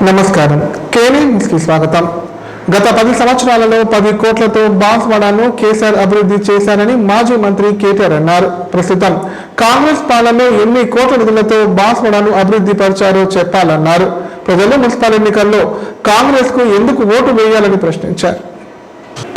నమస్కారం. కేవీ న్యూస్కి స్వాగతం. గత 10 సంవత్సరాలలో 10 కోట్లతో బాన్స్వాడను కేసీఆర్ అభివృద్ధి చేశారని మాజీ మంత్రి కేటీఆర్ అన్నారు. ప్రస్తుతం కాంగ్రెస్ పాలనలో ఎన్ని కోట్ల నిధులతో బాన్స్వాడను అభివృద్ధి పరిచారో చెప్పాలన్నారు. ప్రజలు మున్సిపల్ ఎన్నికల్లో కాంగ్రెస్ కు ఎందుకు ఓటు వేయాలని ప్రశ్నించారు.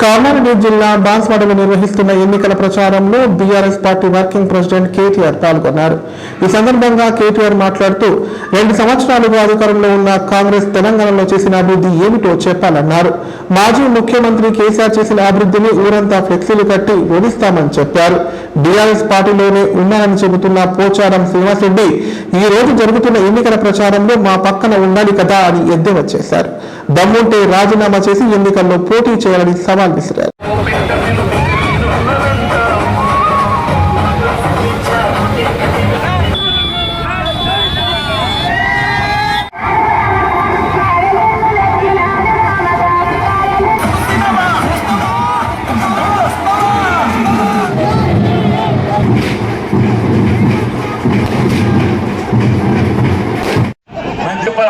కామారెడ్డి జిల్లా బాన్స్వాడలో నిర్వహిస్తున్న ఎన్నికల ప్రచారంలో BRS party working president KTR పాల్గొన్నారు. ఈ సందర్భంగా కేటీఆర్ మాట్లాడుతూ 2 సంవత్సరాలుగా అధికారంలో ఉన్న కాంగ్రెస్ తెలంగాణలో చేసిన అభివృద్ధి ఏమిటో చెప్పాలన్నారు. మాజీ ముఖ్యమంత్రి కేసీఆర్ చేసిన అభివృద్ధిని ఊరంతా ఫ్లెక్సీలు కట్టి ఓడిస్తామని చెప్పారు. బీఆర్ఎస్ పార్టీలోనే ఉన్నారని చెబుతున్న పోచారం శ్రీనివాసరెడ్డి ఈ రోజు జరుగుతున్న ఎన్నికల ప్రచారంలో మా పక్కన ఉండాలి కదా అని ఎద్దేవా చేశారు. దమ్ముంటే రాజీనామా చేసి ఎన్నికల్లో పోటీ చేయాలని సవాల్ విసిరారు.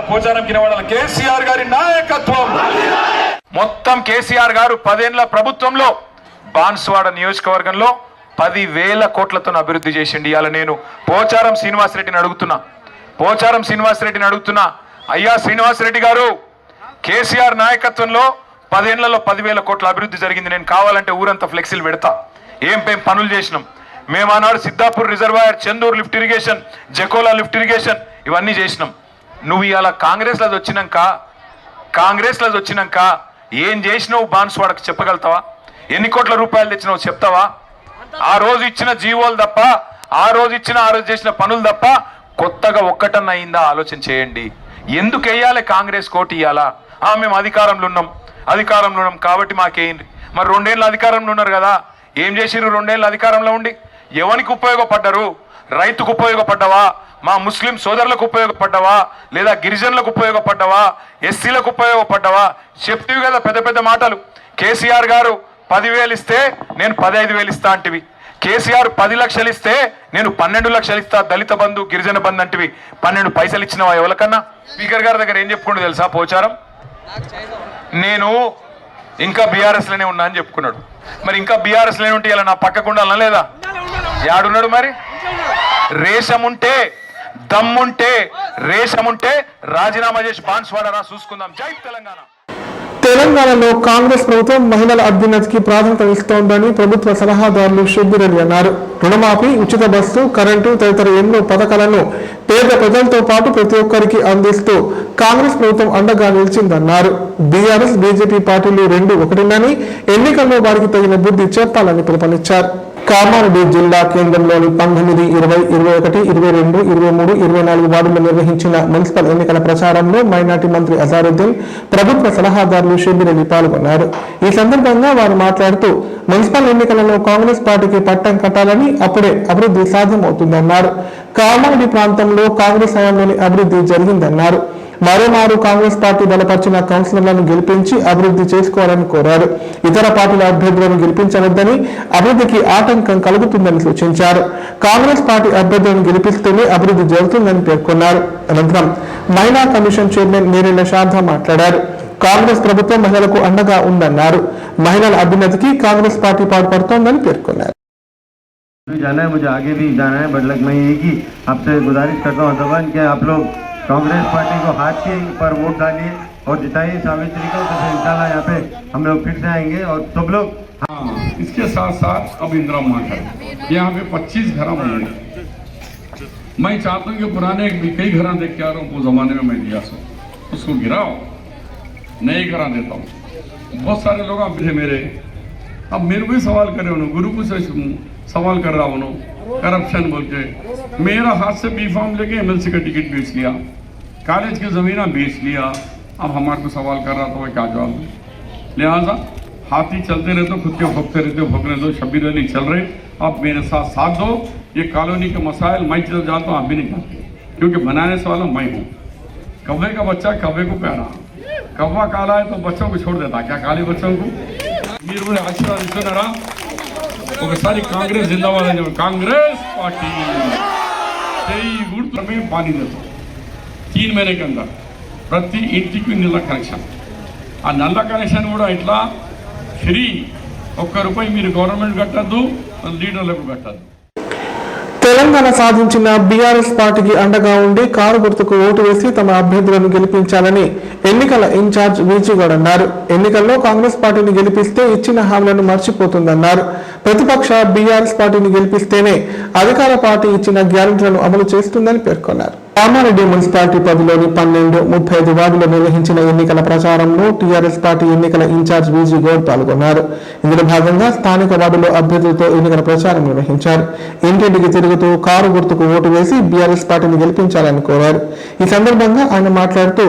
పోచారం కినవాడ కేసీఆర్ గారి నాయకత్వం మొత్తం కేసీఆర్ గారు 10 ఏళ్ల ప్రభుత్వంలో బాన్స్వాడ నియోజకవర్గంలో 10,000 కోట్లతో అభివృద్ధి చేసిండి. ఇవాళ నేను పోచారం శ్రీనివాసరెడ్డిని అడుగుతున్నా, అయ్యా శ్రీనివాసరెడ్డి గారు, కేసీఆర్ నాయకత్వంలో 10 ఏళ్లలో 10,000 కోట్ల అభివృద్ధి జరిగింది. నేను కావాలంటే ఊరంతా ఫ్లెక్సీలు పెడతా. ఏం పనులు చేసినాం మేము ఆనాడు? Siddhapur reservoir, Chandur lift irrigation, Jakola lift irrigation ఇవన్నీ చేసినాం. నువ్వు ఇవాళ కాంగ్రెస్లో వచ్చినాక ఏం చేసినావు బాన్స్వాడకు చెప్పగలుగుతావా? ఎన్ని కోట్ల రూపాయలు తెచ్చినావు చెప్తావా? ఆ రోజు ఇచ్చిన జీవోలు తప్ప, ఆ రోజు చేసిన పనులు తప్ప కొత్తగా ఒక్కటన్నా అయిందా ఆలోచన చేయండి. ఎందుకు వేయాలి కాంగ్రెస్ కోటి ఇవ్వాలా? మేము అధికారంలో ఉన్నాం కాబట్టి మాకేంటి? మరి 2 ఏళ్ళు అధికారంలో ఉన్నారు కదా, ఏం చేసిర్రు? 2 ఏళ్ళు అధికారంలో ఉండి ఎవరికి ఉపయోగపడ్డారు? రైతుకు ఉపయోగపడ్డావా? మా ముస్లిం సోదరులకు ఉపయోగపడ్డావా? లేదా గిరిజనులకు ఉపయోగపడ్డావా? ఎస్సీలకు ఉపయోగపడ్డావా? చెప్తివి కదా పెద్ద పెద్ద మాటలు. కేసీఆర్ గారు 10,000 ఇస్తే నేను 15,000 ఇస్తా అంటివి. కేసీఆర్ 10 లక్షలు ఇస్తే నేను 12 లక్షలు ఇస్తా, దళిత బంధు గిరిజన బంధు అంటివి. 12 పైసలు ఇచ్చినవా ఎవరికన్నా? స్పీకర్ గారి దగ్గర ఏం చెప్పుకుంటూ తెలుసా పోచారం? నేను ఇంకా బీఆర్ఎస్లోనే ఉన్నా అని చెప్పుకున్నాడు. మరి ఇంకా బీఆర్ఎస్లోనే ఉంటే ఇలా నా పక్కకు ఉండాలనా లేదా? యాడున్నాడు మరి? రేషముంటే దమ్ముంటే రాజీనామా చేసి బాన్స్వాడ చూసుకుందాం. జై తెలంగాణ. తెలంగాణలో కాంగ్రెస్ ప్రభుత్వం మహిళల అభ్యున్నతికి ప్రాధాన్యత ఇస్తోందని ప్రభుత్వ సలహాదారులు షబ్బీర్ అలీ అన్నారు. రుణమాఫీ, ఉచిత బస్సు, కరెంటు తదితర ఎన్నో పథకాలను పేద ప్రజలతో పాటు ప్రతి ఒక్కరికి అందిస్తూ కాంగ్రెస్ ప్రభుత్వం అండగా నిలిచిందన్నారు. బీఆర్ఎస్, బీజేపీ పార్టీలు 2 ఒకటినని, ఎన్నికల్లో వారికి తగిన బుద్ధి చెప్పాలని పిలుపునిచ్చారు. కామారెడ్డి జిల్లా కేంద్రంలోని 19, 20, 21, 22, 23, 24 వార్డుల్లో నిర్వహించిన మున్సిపల్ ఎన్నికల ప్రచారంలో మైనార్టీ మంత్రి అజారుద్దీన్, ప్రభుత్వ సలహాదారులు షబ్బీర్ అలీ పాల్గొన్నారు. ఈ సందర్భంగా వారు మాట్లాడుతూ మున్సిపల్ ఎన్నికలలో కాంగ్రెస్ పార్టీకి పట్టం కట్టాలని, అప్పుడే అభివృద్ధి సాధ్యమవుతుందన్నారు. కామారెడ్డి ప్రాంతంలో కాంగ్రెస్ హయాంలోని అభివృద్ధి జరిగిందన్నారు. మరోమారు కాంగ్రెస్ పార్టీ బలపరిచిన కౌన్సిలర్లను గెలిపించి అభివృద్ధి చేసుకోవాలని కోరారు. ఇతర పార్టీల అభ్యర్థులను గెలిపించవద్దని, అభివృద్ధికి ఆటంకం కలుగుతుందని సూచించారు. కాంగ్రెస్ పార్టీ అభ్యర్థులను గెలిపిస్తేనే అభివృద్ధి జరుగుతుందని పేర్కొన్నారు. అనంతరం మైనా కమిషన్ చైర్మన్ నేరేళ్ల శారద మాట్లాడారు. కాంగ్రెస్ ప్రభుత్వం మహిళలకు అండగా ఉందన్నారు. మహిళల అభ్యున్నతికి కాంగ్రెస్ పార్టీ పాటుపడుతోందని పేర్కొన్నారు. जाना है, मुझे आगे भी जाना है, बट मैं यही की आपसे गुजारिश करता हूँ अतवान कि आप लोग कांग्रेस पार्टी को हाथ के पर वोट डालिए और जिताइए सावित्री को, तो इंशाल्लाह यहाँ पे हम लोग फिर से आएंगे और सब लोग। हाँ, इसके साथ साथ अब इंदिरा घर यहाँ पे 25 घर होंगे। मैं चाहता हूँ कि पुराने कई घर देख के आ रहा हूँ, वो जमाने में मैं दिया उसको गिराओ, नए घर देता हूँ। बहुत सारे लोग अब मेरे अब मेरे को सवाल करे उन्होंने, गुरु को से सवाल कर रहा हूँ करप्शन बोल के। मेरा हाथ से बी फॉर्म लेके एमएलसी का टिकट बेच लिया, कॉलेज की ज़मीन बेच लिया, अब हमारे को सवाल कर रहा था वह क्या जवाब दे? लिहाजा हाथी चलते रहते हो, खुद के भोगने दो। शब्बीर अली चल रहे, आप मेरे साथ दो। ये कॉलोनी के मसाइल मैं चल जानता हूँ, आप भी नहीं जानते, क्योंकि बनाने से वाला मैं हूँ। कौवे का बच्चा कौवे को प्यारा, कौवा काला है तो बच्चों को छोड़ देता, क्या काले बच्चों को? మీరు ఆశీర్వాదిస్తున్నారా? ఒకసారి కాంగ్రెస్ జిందాబాద్ అని కాంగ్రెస్ पार्टी पानी देता 3 महीने के अंदर ప్రతి ఇంటికి నల్ల కనెక్షన్. ఆ నల్ల కనెక్షన్ కూడా ఇట్లా ఫ్రీ, ₹1 మీరు గవర్నమెంట్ కట్టద్దు, లీడర్లకు కట్టద్దు. తెలంగాణ సాధించిన బీఆర్ఎస్ పార్టీకి అండగా ఉండి కారు గుర్తుకు ఓటు వేసి తమ అభ్యర్థులను గెలిపించాలని ఎన్నికల ఇన్ఛార్జ్ వీచిగౌడ్ అన్నారు. ఎన్నికల్లో కాంగ్రెస్ పార్టీని గెలిపిస్తే ఇచ్చిన హామీలను మర్చిపోతుందన్నారు. ప్రతిపక్ష బీఆర్ఎస్ పార్టీని గెలిపిస్తేనే అధికార పార్టీ ఇచ్చిన గ్యారెంటీలను అమలు చేస్తుందని పేర్కొన్నారు. కామారెడ్డి మున్సిపాలిటీ పరిధిలోని 12, 35 వార్డులో నిర్వహించిన ఎన్నికల ప్రచారంలో టీఆర్ఎస్ పార్టీ ఎన్నికల ఇన్ఛార్జ్ వీచిగౌడ్ పాల్గొన్నారు. ఇందులో భాగంగా స్థానిక వార్డులో అభ్యర్థులతో ఎన్నికల ప్రచారం నిర్వహించారు. ఇంటింటికి తిరుగుతూ కారు గుర్తుకు ఓటు వేసి బీఆర్ఎస్ పార్టీని గెలిపించాలని కోరారు. ఈ సందర్భంగా ఆయన మాట్లాడుతూ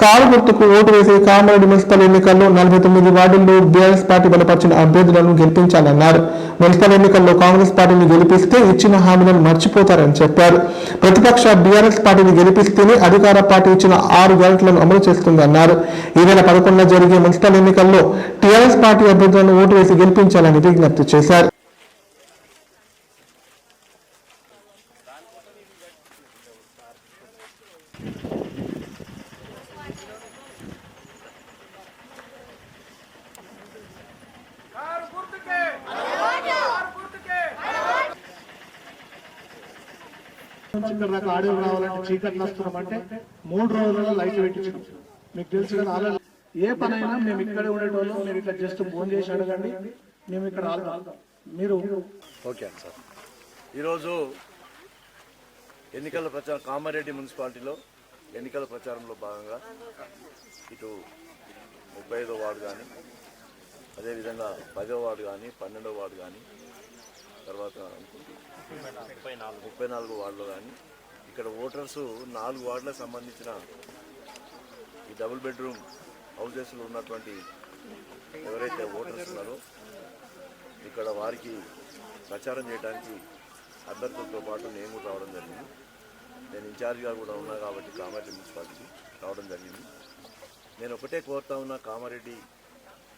కారు గుర్తుకు ఓటు వేసి కామారెడ్డి మున్సిపల్ ఎన్నికల్లో 49 వార్డుల్లో బీఆర్ఎస్ పార్టీ బలపరిచిన అభ్యర్థులను గెలిపించాలన్నారు. మున్సిపల్ ఎన్నికల్లో కాంగ్రెస్ పార్టీని గెలిపిస్తే ఇచ్చిన హామీలను మర్చిపోతారని చెప్పారు. ప్రతిపక్ష బీఆర్ఎస్ పార్టీని గెలిపిస్తేనే అధికార పార్టీ ఇచ్చిన 6 గ్యారెంటీలను అమలు చేస్తుందన్నారు. ఈ నెల 11న జరిగే మున్సిపల్ ఎన్నికల్లో టీఆర్ఎస్ పార్టీ అభ్యర్థులను ఓటు వేసి గెలిపించాలని విజ్ఞప్తి చేశారు. ఇక్కడ నాకు ఆడియో రావాలంటే చీకటి నస్తున్నామంటే 3 రోజులలో లైట్ పెట్టించినాం. మీకు తెలుసు కదా, ఆల్రెడీ ఏ పనైనా మేము ఇక్కడే ఉండేటోళ్ళం. మీరు ఇట్లా జస్ట్ ఫోన్ చేసి అడగండి, మేము ఇక్కడ ఆగుతాం. మీరు ఓకే సార్. ఈరోజు ఎన్నికల ప్రచారం కామారెడ్డి మున్సిపాలిటీలో ఎన్నికల ప్రచారంలో భాగంగా ఇటు 35వ వార్డు కానీ, అదేవిధంగా 10వ వార్డు కానీ, 12వ వార్డు కానీ, తర్వాత 34 వార్డులో కానీ ఇక్కడ ఓటర్స్ 4 వార్డులకు సంబంధించిన ఈ డబుల్ బెడ్రూమ్ హౌసెస్లో ఉన్నటువంటి ఎవరైతే ఓటర్స్ ఉన్నారో ఇక్కడ వారికి ప్రచారం చేయడానికి అభ్యర్థులతో పాటు నేను కూడా రావడం జరిగింది. నేను ఇన్ఛార్జిగా కూడా ఉన్నా కాబట్టి కామారెడ్డి మున్సిపాలిటీకి రావడం జరిగింది. నేను ఒకటే కోరుతా ఉన్నా, కామారెడ్డి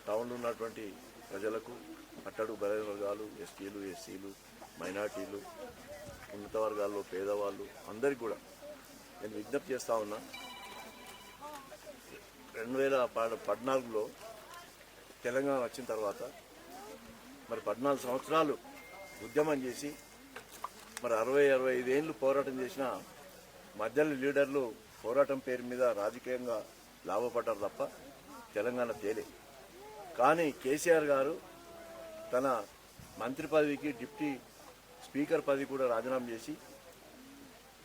టౌన్లో ఉన్నటువంటి ప్రజలకు, అట్టడు బలహీన వర్గాలు, ఎస్టీలు, ఎస్సీలు, మైనార్టీలు, ఉన్నత వర్గాల్లో పేదవాళ్ళు అందరికీ కూడా నేను విజ్ఞప్తి చేస్తూ ఉన్నా. 2014లో తెలంగాణ వచ్చిన తర్వాత మరి 14 సంవత్సరాలు ఉద్యమం చేసి మరి 60-65 ఏళ్ళు పోరాటం చేసిన మధ్యలో లీడర్లు పోరాటం పేరు మీద రాజకీయంగా లాభపడ్డారు తప్ప తెలంగాణ తేలే. కానీ కేసీఆర్ గారు తన మంత్రి పదవికి, డిప్యూటీ స్పీకర్ పదవి కూడా రాజీనామా చేసి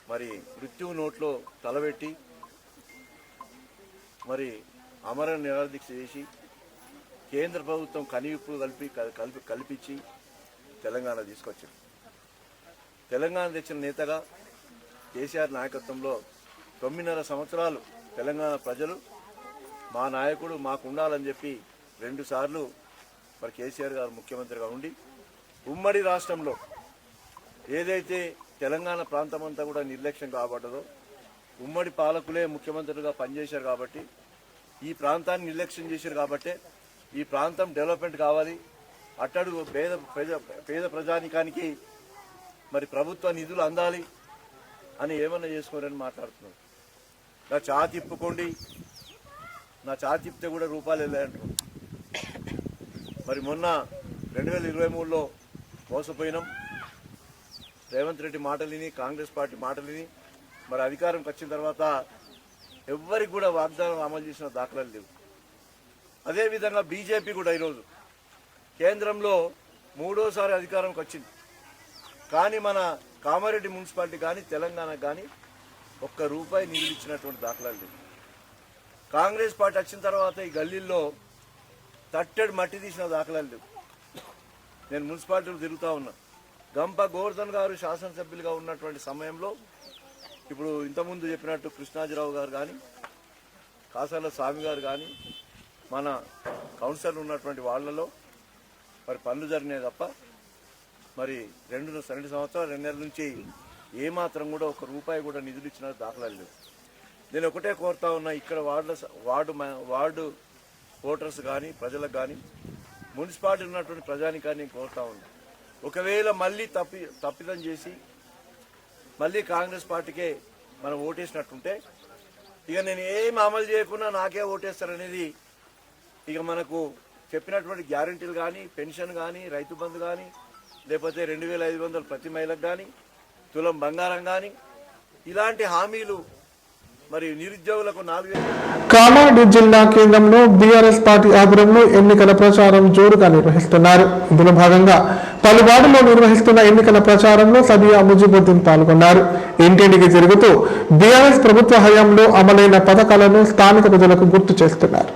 మరి మృత్యువు నోట్లో తలబెట్టి మరి అమర నిరాదీక్ష చేసి కేంద్ర ప్రభుత్వం కనివిప్పు కల్పించి తెలంగాణ తీసుకొచ్చింది. తెలంగాణ తెచ్చిన నేతగా కేసీఆర్ నాయకత్వంలో 9.5 సంవత్సరాలు తెలంగాణ ప్రజలు మా నాయకుడు మాకు ఉండాలని చెప్పి 2 సార్లు మరి కేసీఆర్ గారు ముఖ్యమంత్రిగా ఉండి ఉమ్మడి రాష్ట్రంలో ఏదైతే తెలంగాణ ప్రాంతం అంతా కూడా నిర్లక్ష్యం కాబడ్డదో, ఉమ్మడి పాలకులే ముఖ్యమంత్రులుగా పనిచేశారు కాబట్టి, ఈ ప్రాంతాన్ని నిర్లక్ష్యం చేశారు కాబట్టి ఈ ప్రాంతం డెవలప్మెంట్ కావాలి, అట్టడు పేద ప్రజానికానికి మరి ప్రభుత్వ నిధులు అందాలి అని ఏమన్నా చేసుకోరని మాట్లాడుతున్నారు. నా చాతి తిప్పుకోండి, నా చాతి తిప్పితే కూడా రూపాయలు వెళ్ళాయంటారు. మరి మొన్న 2023లో మోసపోయినాం. రేవంత్ రెడ్డి మాటలిని, కాంగ్రెస్ పార్టీ మాటలిని మరి అధికారంకి వచ్చిన తర్వాత ఎవ్వరికి కూడా వాగ్దానం అమలు చేసిన దాఖలాలు లేవు. అదేవిధంగా బీజేపీ కూడా ఈరోజు కేంద్రంలో 3వసారి అధికారంకి వచ్చింది. కానీ మన కామారెడ్డి మున్సిపాలిటీ కానీ తెలంగాణకు కానీ ₹1 నిధులు ఇచ్చినటువంటి దాఖలాలు లేవు. కాంగ్రెస్ పార్టీ వచ్చిన తర్వాత ఈ గల్లీల్లో తట్టెడు మట్టి తీసిన దాఖలాలు లేవు. నేను మున్సిపాలిటీలు తిరుగుతూ ఉన్నా. గంప గోవర్ధన్ గారు శాసనసభ్యులుగా ఉన్నటువంటి సమయంలో ఇప్పుడు ఇంతకుముందు చెప్పినట్టు కృష్ణాజీరావు గారు కానీ, కాసాల స్వామి గారు కానీ, మన కౌన్సిలర్ ఉన్నటువంటి వాళ్లలో మరి పనులు జరిగినాయి తప్ప మరి 2 సంవత్సరాలు 2 నెలల నుంచి ఏమాత్రం కూడా ₹1 కూడా నిధులు ఇచ్చిన దాఖలాలు లేవు. నేను ఒకటే కోరుతా ఉన్నా, ఇక్కడ వార్డు ఓటర్స్ కానీ, ప్రజలకు కానీ, మున్సిపాలిటీ ఉన్నటువంటి ప్రజానికాన్ని కోరుతా ఉన్నా, ఒకవేళ మళ్ళీ తప్పిదం చేసి మళ్ళీ కాంగ్రెస్ పార్టీకే మనం ఓటేసినట్టుంటే ఇక నేను ఏమి అమలు చేయకుండా నాకే ఓటేస్తారనేది ఇక మనకు చెప్పినటువంటి గ్యారంటీలు కానీ, పెన్షన్ కానీ, రైతు బంధు కానీ, లేకపోతే 2500 ప్రతి మహిళకు కానీ, తులం బంగారం కానీ, ఇలాంటి హామీలు మరి నిరుద్యోగులకు 4000. కామారెడ్డి జిల్లా కేంద్రంలో బీఆర్ఎస్ పార్టీ ఆధ్వర్యంలో ఎన్నికల ప్రచారం జోరుగా నిర్వహిస్తున్నారు. ఇందులో భాగంగా పలు వార్డుల్లో నిర్వహిస్తున్న ఎన్నికల ప్రచారంలో సబియా ముజిబుద్దీన్ పాల్గొన్నారు. ఇంటింటికి తిరుగుతూ బీఆర్ఎస్ ప్రభుత్వ హయాంలో అమలైన పథకాలను స్థానిక ప్రజలకు గుర్తు చేస్తున్నారు.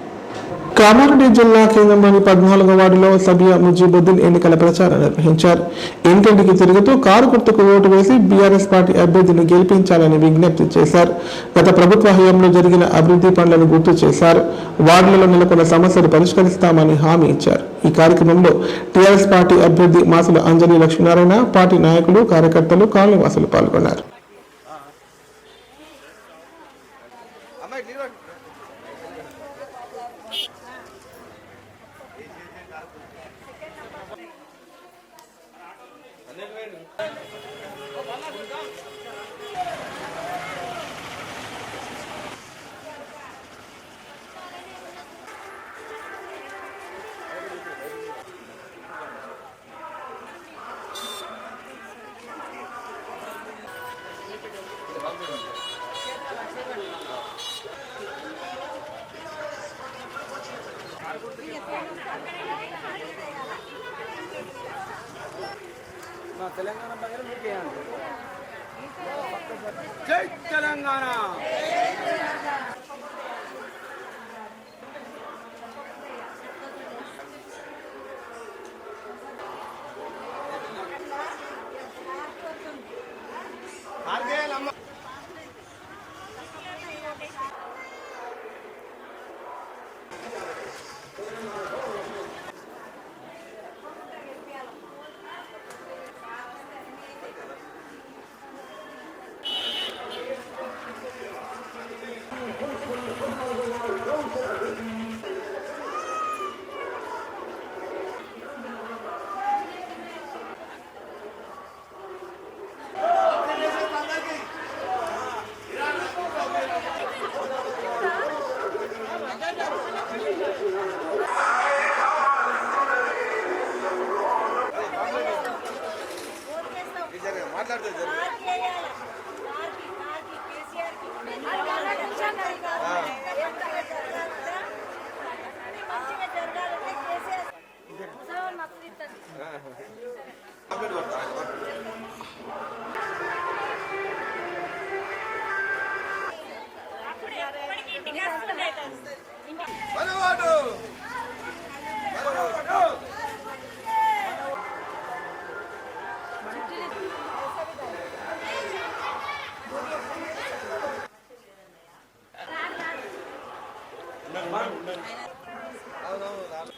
కామారెడ్డి జిల్లా కేంద్రంలోని 14వ వార్డులో సబియా ముజిబుద్దీన్ ఎన్నికల ప్రచారం నిర్వహించారు. ఇంటింటికి తిరుగుతూ కారు గుర్తుకు ఓటు వేసి బీఆర్ఎస్ పార్టీ అభ్యర్థిని గెలిపించాలని విజ్ఞప్తి చేశారు. గత ప్రభుత్వ హయాంలో జరిగిన అభివృద్ధి పనులను గుర్తు చేశారు. వార్డులలో నెలకొన్న సమస్యలు పరిష్కరిస్తామని హామీ ఇచ్చారు. ఈ కార్యక్రమంలో టీఆర్ఎస్ పార్టీ అభ్యర్థి మాసుల అంజలి లక్ష్మీనారాయణ, పార్టీ నాయకులు, కార్యకర్తలు, కాలనీవాసులు పాల్గొన్నారు. జై తెలంగాణ.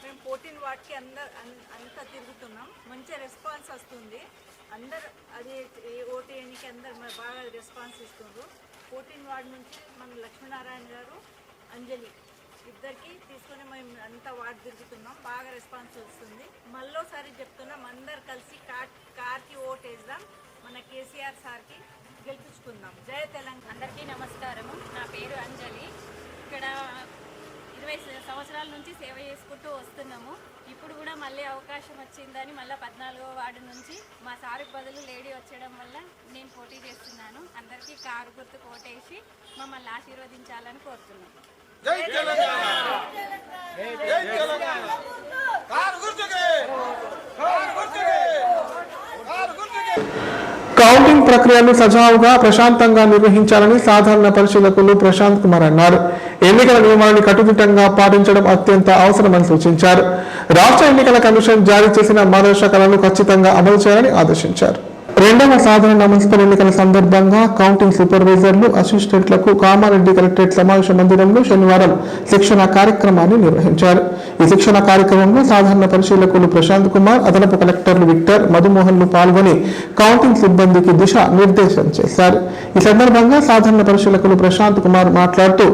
మేము 14 వార్డ్కి అంతా తిరుగుతున్నాం. మంచి రెస్పాన్స్ వస్తుంది. అందరు అది ఓటు ఎన్నిక అందరు బాగా రెస్పాన్స్ ఇస్తున్నారు. 14 వార్డు నుంచి మన లక్ష్మీనారాయణ గారు, అంజలి ఇద్దరికి తీసుకొని మేము అంతా వార్డు తిరుగుతున్నాం. బాగా రెస్పాన్స్ వస్తుంది. మళ్ళోసారి చెప్తున్నాం, అందరు కలిసి కార్కి ఓటు వేద్దాం, మన కేసీఆర్ సార్కి గెలిపించుకుందాం. జయ తెలంగాణ. అందరికీ నమస్కారము. నా పేరు అంజలి. ఇక్కడ 20 సంవత్సరాల నుంచి సేవ చేసుకుంటూ వస్తున్నాము. ఇప్పుడు కూడా మళ్ళీ అవకాశం వచ్చిందని మళ్ళీ 14వ వార్డు నుంచి మా సారు బదులు లేడీ వచ్చడం వల్ల నేను పోటీ చేస్తున్నాను. అందరికీ కారు గుర్తుకు ఓటేసి మమ్మల్ని ఆశీర్వదించాలని కోరుతున్నాను. జై తెలంగాణ. జై తెలంగాణ. కారు గుర్తుకే. కారు గుర్తుకే. కారు గుర్తుకే. కౌంటింగ్ ప్రక్రియను సజావుగా ప్రశాంతంగా నిర్వహించాలని సాధారణ పరిశీలకులు ప్రశాంత్ కుమార్ అన్నారు. ఎన్నికల నియమాలను కట్టుదిట్టంగా పాటించడం అత్యంత అవసరమని సూచించారు. రాష్ట్ర ఎన్నికల కమిషన్ జారీ చేసిన మార్గదర్శకాలను ఖచ్చితంగా అమలు చేయాలని ఆదేశించారు. రెండవ సాధారణ మున్సిపల్ ఎన్నికల సందర్భంగా కౌంటింగ్ సూపర్వైజర్లు, అసిస్టెంట్లకు కామారెడ్డి కలెక్టరేట్ సమావేశ మందిరంలో శనివారం శిక్షణ కార్యక్రమాన్ని నిర్వహించారు. ఈ శిక్షణ కార్యక్రమంలో సాధారణ పరిశీలకులు ప్రశాంత్ కుమార్, అదనపు కలెక్టర్లు విక్టర్, మధుమోహన్లు పాల్గొని కౌంటింగ్ సిబ్బందికి దిశ నిర్దేశం చేశారు. ఈ సందర్భంగా సాధారణ పరిశీలకులు ప్రశాంత్ కుమార్ మాట్లాడుతూ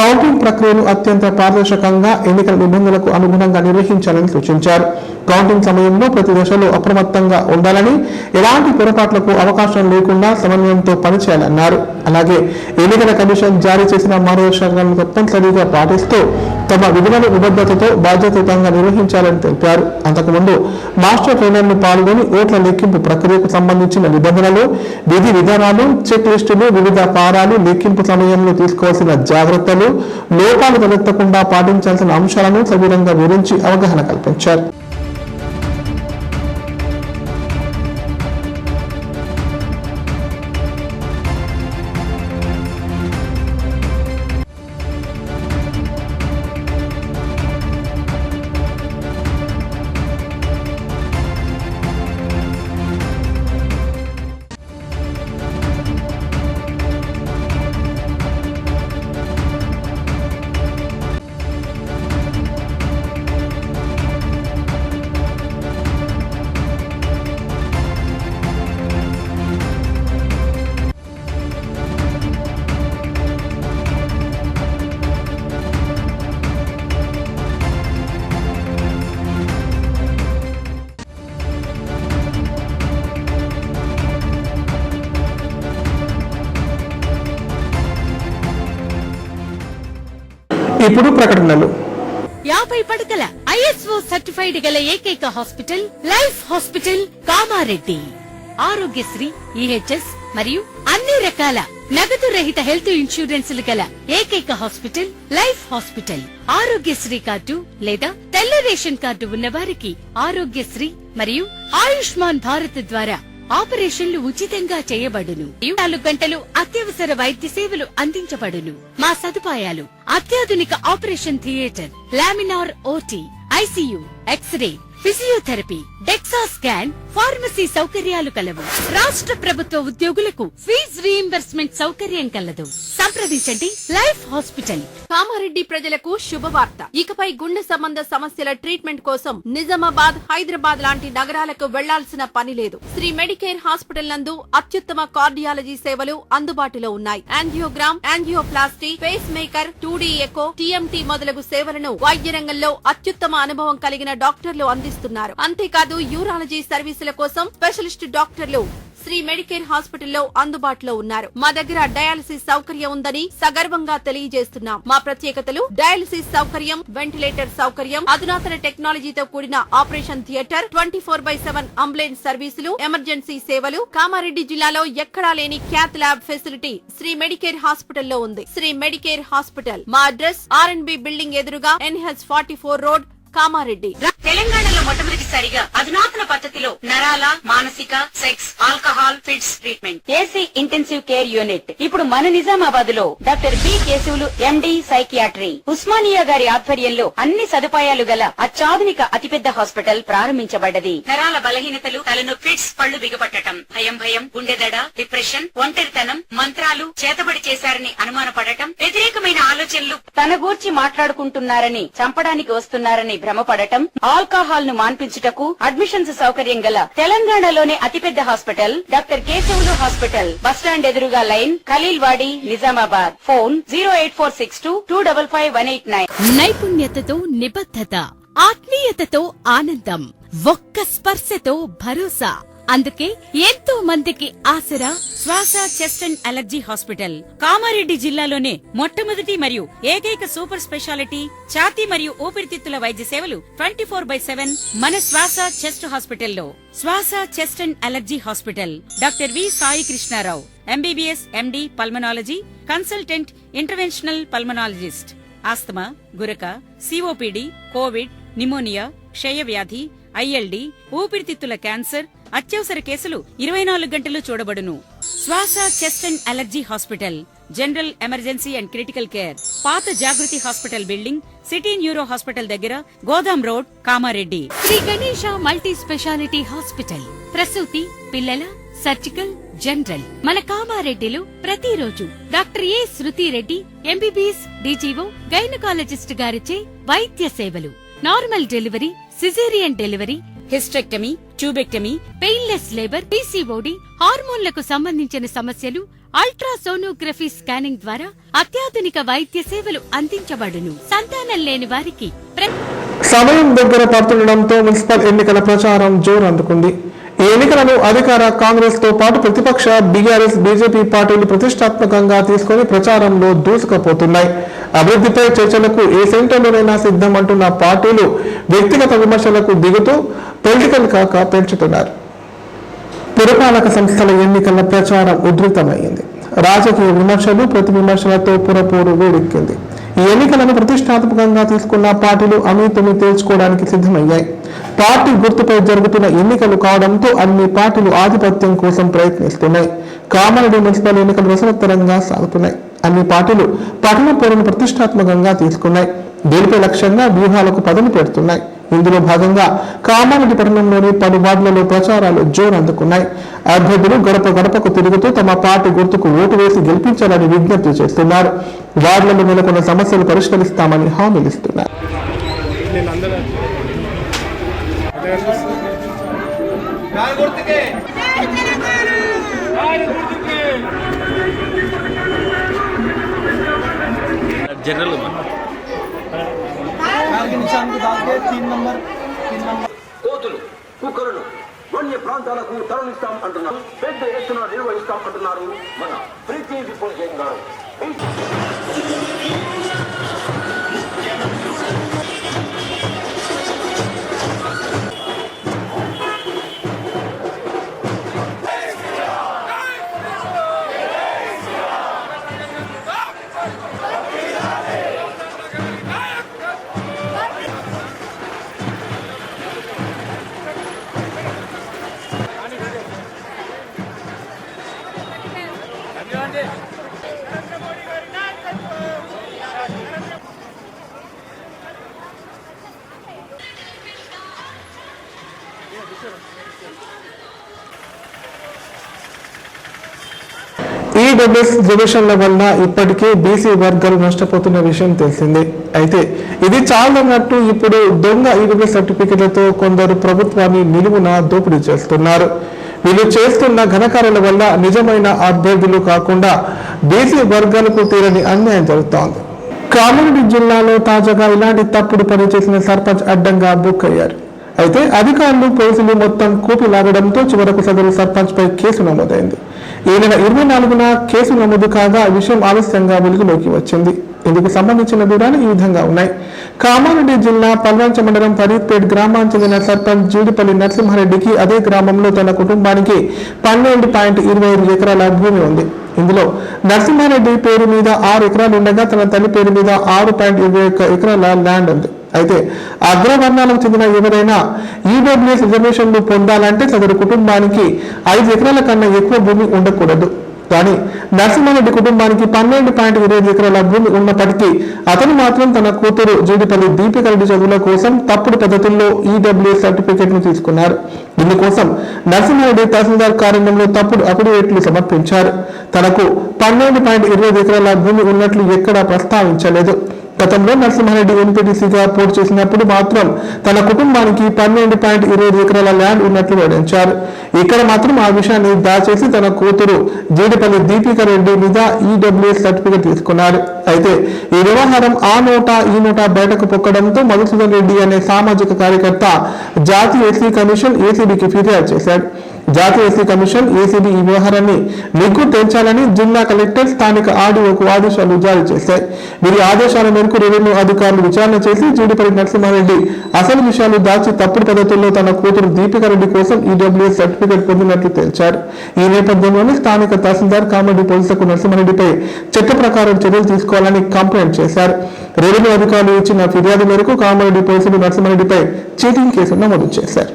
కౌంటింగ్ ప్రక్రియను అత్యంత పారదర్శకంగా ఎన్నికల నిబంధనలకు అనుగుణంగా నిర్వహించాలని సూచించారు. కౌంటింగ్ సమయంలో ప్రతి దశలో అప్రమత్తంగా ఉండాలని, ఎలాంటి పొరపాట్లకు అవకాశం లేకుండా సమన్వయంతో పనిచేయాలన్నారు. అలాగే ఎన్నికల కమిషన్ జారీ చేసిన మార్గదర్శకాలను తప్పనిసరిగా పాటిస్తూ తమ విధులను నిబద్ధతతో బాధ్యతాయుతంగా నిర్వహించాలని తెలిపారు. అంతకుముందు మాస్టర్ ట్రైనర్లు పాల్గొని ఓట్ల లెక్కింపు ప్రక్రియకు సంబంధించిన నిబంధనలు, విధి విధానాలు, చెక్ లిస్టులు, వివిధ ఫారాలు, లెక్కింపు సమయంలో తీసుకోవాల్సిన జాగ్రత్తలు, లోపాలు తలెత్తకుండా పాటించాల్సిన అంశాలను సవివరంగా వివరించి అవగాహన కల్పించారు. ఇప్పుడు ప్రకటనలు. 50 పడకల ISO సర్టిఫైడ్ గల ఏకైక hospital life hospital Kamareddy. Aarogyasri, EHS మరియు అన్ని రకాల నగదు రహిత హెల్త్ ఇన్సూరెన్స్లు గల ఏకైక hospital life hospital. Aarogyasri card లేదా తెల్ల రేషన్ కార్డు ఉన్న వారికి ఆరోగ్యశ్రీ మరియు ఆయుష్మాన్ భారత్ ద్వారా ఆపరేషన్లు ఉచితంగా చేయబడును. 24 గంటలు అత్యవసర వైద్య సేవలు అందించబడును. మా సదుపాయాలు: అత్యాధునిక operation theatre, laminar OT, ICU, x-ray, physiotherapy, DEXA scan, pharmacy సౌకర్యాలు కలవు. రాష్ట్ర ప్రభుత్వ ఉద్యోగులకు ఫీజు రీయింబర్స్మెంట్ సౌకర్యం కలదు. సంప్రదించండి లైఫ్ హాస్పిటల్. కామారెడ్డి ప్రజలకు శుభవార్త. ఇకపై గుండె సంబంధ సమస్యల ట్రీట్మెంట్ కోసం నిజామాబాద్, హైదరాబాద్ లాంటి నగరాలకు వెళ్లాల్సిన పని లేదు. శ్రీ మెడికేర్ హాస్పిటల్ నందు అత్యుత్తమ కార్డియాలజీ సేవలు అందుబాటులో ఉన్నాయి. Angiogram, angioplasty, pacemaker, 2D echo, TMT మొదలగు సేవలను వైద్య రంగంలో అత్యుత్తమ అనుభవం కలిగిన డాక్టర్లు అందిస్తున్నారు. అంతేకాదు యూరాలజీ సర్వీసుల కోసం స్పెషలిస్ట్ డాక్టర్లు శ్రీ మెడికేర్ హాస్పిటల్లో అందుబాటులో ఉన్నారు. మా దగ్గర డయాలసిస్ సౌకర్యం ఉందని సగర్వంగా తెలియజేస్తున్నాం. మా ప్రత్యేకతలు: డయాలసిస్ సౌకర్యం, వెంటిలేటర్ సౌకర్యం, అధునాతన టెక్నాలజీతో కూడిన ఆపరేషన్ థియేటర్, 24/7 అంబులెన్స్ సర్వీసులు, ఎమర్జెన్సీ సేవలు. కామారెడ్డి జిల్లాలో ఎక్కడా లేని cath lab facility Shri medicare హాస్పిటల్లో ఉంది. Shri medicare hospital. మా అడ్రస్ RNB బిల్డింగ్ ఎదురుగా NH44 రోడ్, కామారెడ్డి. తెలంగాణలో మొట్టమొదటిసారిగా అధునాతన పద్ధతిలో నరాల, మానసిక, sex, alcohol, fits treatment, AC intensive care unit ఇప్పుడు మన నిజామాబాద్ లో doctor B Keshavulu MD psychiatry, Osmania గారి ఆధ్వర్యంలో అన్ని సదుపాయాలు గల అత్యాధునిక అతిపెద్ద హాస్పిటల్ ప్రారంభించబడ్డది. నరాల బలహీనతలు, తలనొప్పి, ఫిట్స్, పళ్లు బిగపట్టడం, భయం, గుండెదడ, డిప్రెషన్, ఒంటరితనం, మంత్రాలు చేతబడి చేశారని అనుమానపడటం, వ్యతిరేకమైన ఆలోచనలు, తన గూర్చి మాట్లాడుకుంటున్నారని, చంపడానికి వస్తున్నారని భ్రమపడటం, ఆల్కహాల్ ను మాన్పించుటకు అడ్మిషన్స్ సౌకర్యం గల తెలంగాణలోనే అతిపెద్ద hospital doctor Keshavulu hospital. Bus stand ఎదురుగా లైన్, ఖలీల్వాడి, నిజామాబాద్. ఫోన్ 08462255189. నైపుణ్యతతో నిబద్ధత, ఆత్మీయతతో ఆనందం, ఒక్క స్పర్శతో భరోసా. అందుకే ఎంతో మందికి ఆసరా శ్వాస, chest and allergy hospital. Kamareddy జిల్లాలోనే మొట్టమొదటి మరియు ఏకైక సూపర్ స్పెషాలిటీ ఛాతీ మరియు ఊపిరితిత్తుల వైద్య సేవలు 24/7 మన శ్వాస చెస్ట్ హాస్పిటల్లో. శ్వాస, chest and allergy hospital. Doctor V Sai Krishnarao, MBBS MD pulmonology, consultant, interventional pulmonologist. Asthma, గురక, COPD, కోవిడ్, నిమోనియా, క్షయవ్యాధి, ILD, ఊపిరితిత్తుల క్యాన్సర్, అత్యవసర కేసులు 24 గంటలు చూడబడును. శ్వాస, chest and allergy hospital. General emergency and critical care. పాత Jagruthi hospital building, city neuro hospital దగ్గర, గోదాం road, Kamareddy. Shri Ganesha multi speciality hospital. ప్రసూతి, పిల్లల, సర్జికల్, జనరల్. మన కామారెడ్డిలో ప్రతిరోజు doctor A Shruti Reddy, MBBS DGO, gynaecologist గారిచే వైద్య సేవలు. Normal delivery, caesarean delivery, hysterectomy, tubectomy, painless labour, PCOD, హార్మోన్లకు సంబంధించిన సమస్యలు, అల్ట్రాసోనోగ్రఫీ స్కానింగ్ ద్వారా అత్యాధునిక వైద్య సేవలు అందించబడును. సంతానం లేని వారికి సమయం దగ్గర పడుతుండటంతో మున్సిపల్ ఎన్నికల ప్రచారం జోరు అందుకుంది. ఈ ఎన్నికలను అధికార కాంగ్రెస్ తో పాటు ప్రతిపక్ష బీఆర్ఎస్, బీజేపీ పార్టీలు ప్రతిష్టాత్మకంగా తీసుకుని ప్రచారంలో దూసుకుపోతున్నాయి. అభివృద్ధిపై చర్చలకు ఏ సెంటర్లోనైనా సిద్ధం అంటున్న పార్టీలు వ్యక్తిగత విమర్శలకు దిగుతూ పొలిటికల్ కాక పెంచుతున్నారు. పురపాలక సంస్థల ఎన్నికల ప్రచారం ఉధృతమైంది. రాజకీయ విమర్శలు, ప్రతి విమర్శలతో పురపోరు వేడెక్కింది. ఈ ఎన్నికలను ప్రతిష్టాత్మకంగా తీసుకున్న పార్టీలు అమీతుమి తేల్చుకోవడానికి సిద్ధమయ్యాయి. పార్టీ గుర్తుపై జరుగుతున్న ఎన్నికలు కావడంతో అన్ని పార్టీలు ఆధిపత్యం కోసం ప్రయత్నిస్తున్నాయి. కామారెడ్డి మున్సిపల్ ఎన్నికలు రసవత్తరంగా సాగుతున్నాయి. అన్ని పార్టీలు పట్టణ పోరును ప్రతిష్టాత్మకంగా తీసుకున్నాయి. గెలుపే లక్ష్యంగా వ్యూహాలకు పదును పెడుతున్నాయి. ఇందులో భాగంగా కామారెడ్డి పట్టణంలోని పలు వార్డులలో ప్రచారాలు జోరు అందుకున్నాయి. అభ్యర్థులు గడప గడపకు తిరుగుతూ తమ పార్టీ గుర్తుకు ఓటు వేసి గెలిపించాలని విజ్ఞప్తి చేస్తున్నారు. వార్డులలో నెలకొన్న సమస్యలు పరిష్కరిస్తామని హామీలు ఇస్తున్నారు. కోతులు, కుక్కలను వన్య ప్రాంతాలకు తరలిస్తాం అంటున్నారు. పెద్ద ఎత్తున నిర్వహిస్తాం అంటున్నారు మన ప్రీతి విపుల్ జైన్ గారు. ఈడబ్ల్యూఎస్ రిజర్వేషన్ల వల్ల ఇప్పటికే బీసీ వర్గాలు నష్టపోతున్న విషయం తెలిసిందే. అయితే ఇది చాలన్నట్టు ఇప్పుడు దొంగ ఈడబ్ల్యూఎస్ సర్టిఫికెట్లతో కొందరు ప్రభుత్వాన్ని నిలువున దోపిడీ చేస్తున్నారు. వీళ్ళు చేస్తున్న ఘనకార్యాల వల్ల నిజమైన అభ్యర్థులు కాకుండా బీసీ వర్గాలకు తీరని అన్యాయం జరుగుతోంది. కామారెడ్డి జిల్లాలో తాజాగా ఇలాంటి తప్పుడు పని చేసిన సర్పంచ్ అడ్డంగా బుక్ అయ్యారు. అయితే అధికారులు, పోలీసులు మొత్తం కూపి లాగడంతో చివరకు సదరు సర్పంచ్ పై కేసు నమోదైంది. ఈ నెల 24న కేసు నమోదు కాగా విషయం ఆలస్యంగా వెలుగులోకి వచ్చింది. ఇందుకు సంబంధించిన వివరాలు ఈ విధంగా ఉన్నాయి. కామారెడ్డి జిల్లా పల్వంచ మండలం ఫరీద్పేట్ గ్రామానికి చెందిన సర్పంచ్ జీడిపల్లి నరసింహారెడ్డికి అదే గ్రామంలో తన కుటుంబానికి 12.25 ఎకరాల భూమి ఉంది. ఇందులో నరసింహారెడ్డి పేరు మీద 6 ఎకరాలు ఉండగా తన తల్లి పేరు మీద 6.21 ఎకరాల ల్యాండ్ ఉంది. అయితే అగ్రవర్ణాలకు చెందిన ఎవరైనా ఈడబ్ల్యూఎస్ రిజర్వేషన్లు పొందాలంటే సదరు కుటుంబానికి 5 ఎకరాల కన్నా ఎక్కువ భూమి ఉండకూడదు. కానీ నరసింహారెడ్డి కుటుంబానికి 12.25 ఎకరాల భూమి ఉన్నప్పటికీ అతను మాత్రం తన కూతురు జీడిపల్లి దీపిక రెడ్డి చదువుల కోసం తప్పుడు పద్ధతుల్లో ఈడబ్ల్యూఎస్ సర్టిఫికేట్ ను తీసుకున్నారు. ఇందుకోసం నరసింహారెడ్డి తహసీల్దార్ కార్యాలయంలో తప్పుడు అఫిడవిట్లు సమర్పించారు. తనకు 12.25 ఎకరాల భూమి ఉన్నట్లు ఎక్కడా ప్రస్తావించలేదు. గతంలో నరసింహారెడ్డి ఎంపీటీసీగా పోటీ చేసినప్పుడు మాత్రం తన కుటుంబానికి 12.25 ఎకరాల ల్యాండ్ ఉన్నట్లు వెల్లడించారు. ఇక్కడ మాత్రం ఆ విషయాన్ని దాచేసి తన కూతురు జీడిపల్లి దీపిక రెడ్డి మీద ఈడబ్ల్యూఎస్ సర్టిఫికేట్ తీసుకున్నారు. అయితే ఈ వ్యవహారం ఆ నోటా ఈ నోటా బయటకు పొక్కడంతో మధుసూదన్ రెడ్డి అనే సామాజిక కార్యకర్త జాతీయ ఎస్సీ కమిషన్ ఏసీబీకి ఫిర్యాదు చేశాడు. జాతీయ ఎస్సీ కమిషన్ ఏసీబీ ఈ వ్యవహారాన్ని నిగ్గు తెంచాలని జిల్లా కలెక్టర్ స్థానిక ఆర్డీఓకు ఆదేశాలు జారీ చేశాయి. వీరి ఆదేశాల మేరకు రెవెన్యూ అధికారులు విచారణ చేసి జీడిపల్లి నరసింహారెడ్డి అసలు విషయాలు దాచి తప్పుడు పద్ధతుల్లో తన కూతురు దీపిక రెడ్డి కోసం ఈడబ్ల్యూఎస్ సర్టిఫికేట్ పొందినట్లు తేల్చారు. ఈ నేపథ్యంలోనే స్థానిక తహసీల్దార్ కామారెడ్డి పోలీసులకు నరసింహారెడ్డిపై చట్ట ప్రకారం చర్యలు తీసుకోవాలని కంప్లైంట్ చేశారు. రెవెన్యూ అధికారులు ఇచ్చిన ఫిర్యాదు మేరకు కామారెడ్డి పోలీసులు నరసింహారెడ్డిపై చీటింగ్ కేసు నమోదు చేశారు.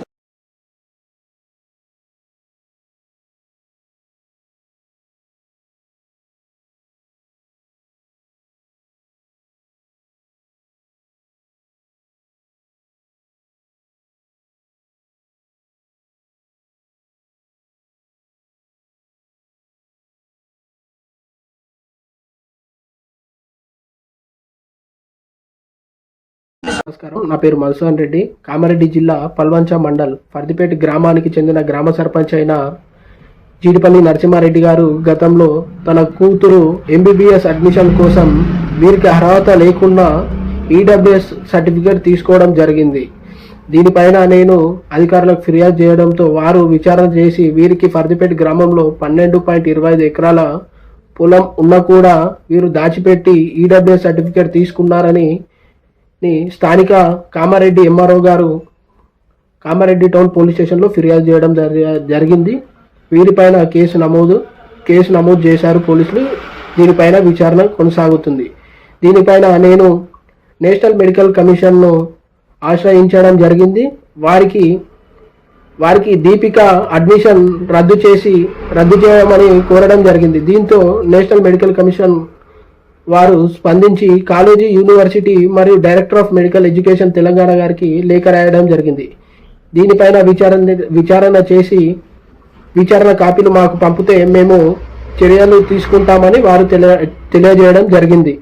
నమస్కారం, నా పేరు మధుసూదన్ రెడ్డి. కామారెడ్డి జిల్లా పల్వంచ మండల్ ఫర్దిపేట గ్రామానికి చెందిన గ్రామ సర్పంచ్ అయిన జీడిపల్లి నరసింహారెడ్డి గారు గతంలో తన కూతురు ఎంబీబీఎస్ అడ్మిషన్ కోసం వీరికి అర్హత లేకుండా ఈడబ్ల్యూఎస్ సర్టిఫికేట్ తీసుకోవడం జరిగింది. దీనిపైన నేను అధికారులకు ఫిర్యాదు చేయడంతో వారు విచారణ చేసి వీరికి ఫర్దిపేట గ్రామంలో 12.25 ఎకరాల పొలం ఉన్నా కూడా వీరు దాచిపెట్టి ఈడబ్ల్యూఎస్ సర్టిఫికేట్ తీసుకున్నారని స్థానిక కామారెడ్డి ఎంఆర్ఓ గారు కామారెడ్డి టౌన్ పోలీస్ స్టేషన్లో ఫిర్యాదు చేయడం జరిగింది. వీరిపైన కేసు నమోదు చేశారు పోలీసులు. దీనిపైన విచారణ కొనసాగుతుంది. దీనిపైన నేను నేషనల్ మెడికల్ కమిషన్ను ఆశ్రయించడం జరిగింది. వారికి దీపిక అడ్మిషన్ రద్దు చేయమని కోరడం జరిగింది. దీంతో నేషనల్ మెడికల్ కమిషన్ వారు స్పందించి కాలేజీ, యూనివర్సిటీ మరియు director of medical education Telangana గారికి లేఖ రాయడం జరిగింది. దీనిపైన విచారణ చేసి విచారణ కాపీలు మాకు పంపితే మేము చర్యలు తీసుకుంటామని వారు తెలియజేయడం జరిగింది.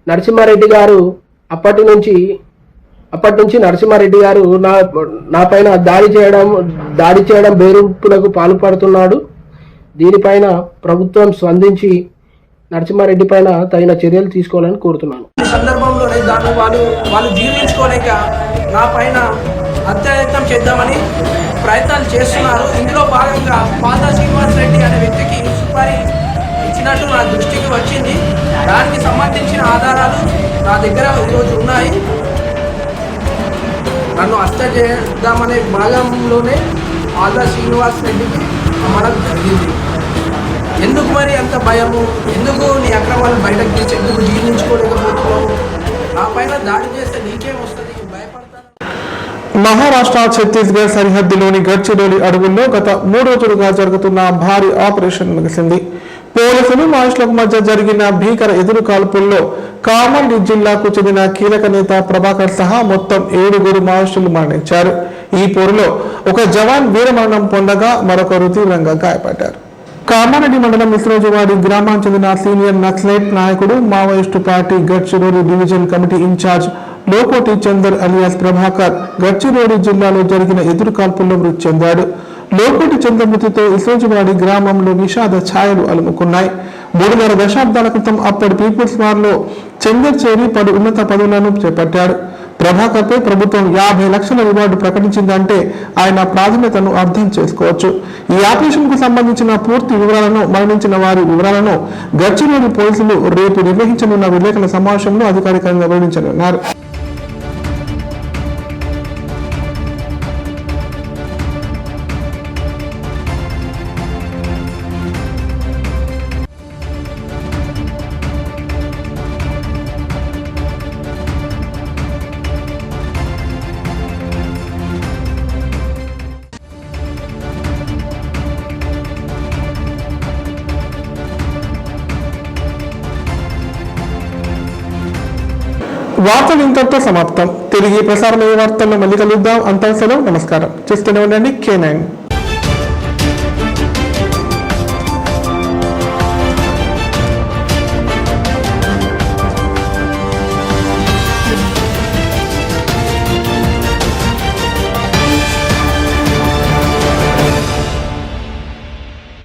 నరసింహారెడ్డి గారు అప్పటి నుంచి నరసింహారెడ్డి గారు నా పైన దాడి చేయడం బెదిరింపులకు పాల్పడుతున్నాడు. దీనిపైన ప్రభుత్వం స్పందించి నరసింహారెడ్డి పైన తగిన చర్యలు తీసుకోవాలని కోరుతున్నాను. ఈ సందర్భంలోనే దాన్ని వాళ్ళు జీర్ణించుకోలేక నా పైన అత్యాయత్నం చేద్దామని ప్రయత్నాలు చేస్తున్నారు. ఇందులో భాగంగా పాదా శ్రీనివాస్ రెడ్డి అనే వ్యక్తికి సుపారీ ఇచ్చినట్టు నా దృష్టికి వచ్చింది. దానికి సంబంధించిన ఆధారాలు నా దగ్గర ఈరోజు ఉన్నాయి. నన్ను హత్య చేద్దామనే భాగంలోనే పాదా శ్రీనివాస్ రెడ్డికి అమ్మడం జరిగింది. ఎందుకు మరి అంత భయము? ఎందుకు నీ అక్రమాలను బయటకు తీసి ఎందుకు జీర్ణించుకోలేకపోతున్నావు? నా పైన దాడి చేస్తే నీకేం వస్తుంది? భయపడతాను. మహారాష్ట్ర ఛత్తీస్గఢ్ సరిహద్దులోని గడ్చిరోలి అడవుల్లో గత 3 రోజులుగా జరుగుతున్న భారీ ఆపరేషన్ ముగిసింది. పోలీసులు మనుషులకు మధ్య జరిగిన భీకర ఎదురు కాల్పుల్లో కామారెడ్డి జిల్లాకు చెందిన కీలక నేత ప్రభాకర్ సహా మొత్తం 7 మావోయిస్టులు మరణించారు. ఈ పోరులో ఒక జవాన్ వీరమరణం పొందగా మరొకరు తీవ్రంగా గాయపడ్డారు. కామారెడ్డి మండలం ఇస్రోజువాడి గ్రామానికి చెందిన సీనియర్ నక్సలైట్ నాయకుడు, Maoist party Gadchiroli division committee incharge Lokoti Chandar alias Prabhakar Gadchiroli జిల్లాలో జరిగిన ఎదురు కాల్పుల్లో మృతి చెందాడు. లోకోటి చందర్ మృతితో ఇస్రోజువాడి గ్రామంలో విషాద ఛాయలు అలుముకున్నాయి. 3.5 దశాబ్దాల క్రితం అప్పటి పీపుల్స్ వార్లో చందర్ చేరి పలు ఉన్నత పదవులను చేపట్టాడు. ప్రభాకర్ పై ప్రభుత్వం 50 లక్షల రివార్డు ప్రకటించిందంటే ఆయన ప్రాధాన్యతను అర్థం చేసుకోవచ్చు. ఈ ఆపరేషన్ కు సంబంధించిన పూర్తి వివరాలను, మరణించిన వారి వివరాలను గడ్చిరోలి పోలీసులు రేపు నిర్వహించనున్న విలేకరుల సమావేశంలో అధికారికంగా వెల్లడించనున్నారు. వార్తలు ఇంతటితో సమాప్తం. తిరిగి ప్రసారమయ్యే వార్తల్లో మళ్ళీ కలుద్దాం. అంతా సెలవు. నమస్కారం. చూస్తూనే ఉండండి K9.